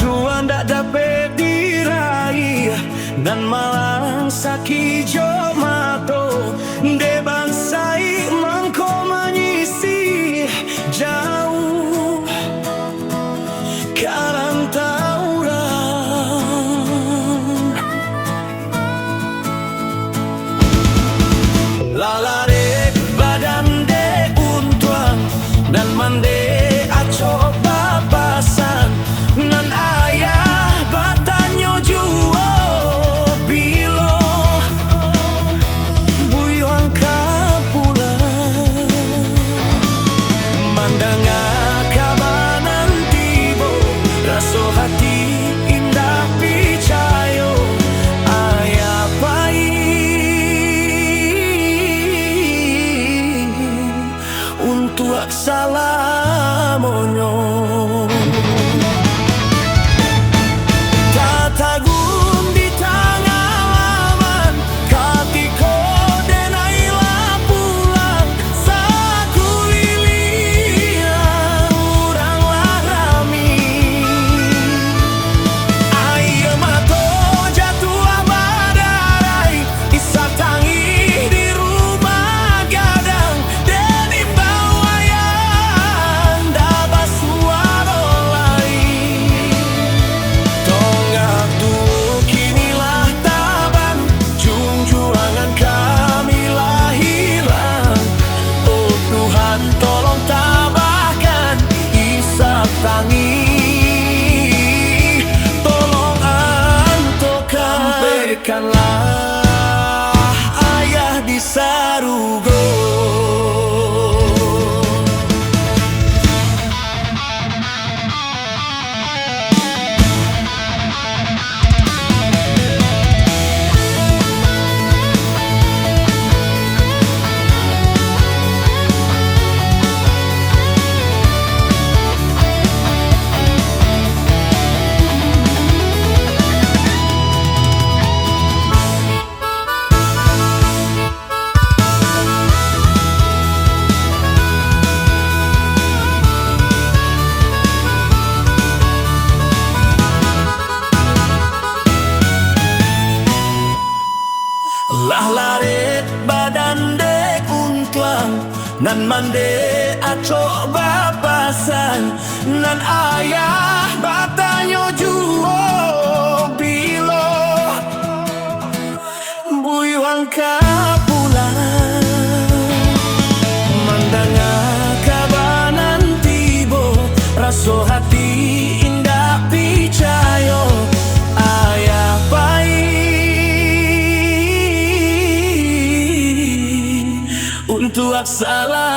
tujuan tak dapat diraih, dan malang sakit jo mato de bansai mangko menyisih jauh karantauran. Lalare badan de untuan dan mande aco papasan nan ayah batanyo juo bilo buyuan kapulan mandanga kabanan tibo raso hati indah picayo ayah pai untuk salamonyo. Tatagun di tengah laman katiko denailah pulang saku liliang uranglah rami ayo mato jatuh abadarai isa tangi di rumah gadang dan imbau ayah dabas suara lain tonggak tuh kinilah taban junjuangan kami lahiran. Oh Tuhan tolong tabahkan isap tangi, tolong antokan berikanlah ayah di sarugo. Lah laret badan dek untlang nan mande aco bapasan nan ayah batanyo juo bilo buyuan kapulan mandanga kabanan tibo raso hati indah picayo ayah pai untuk salah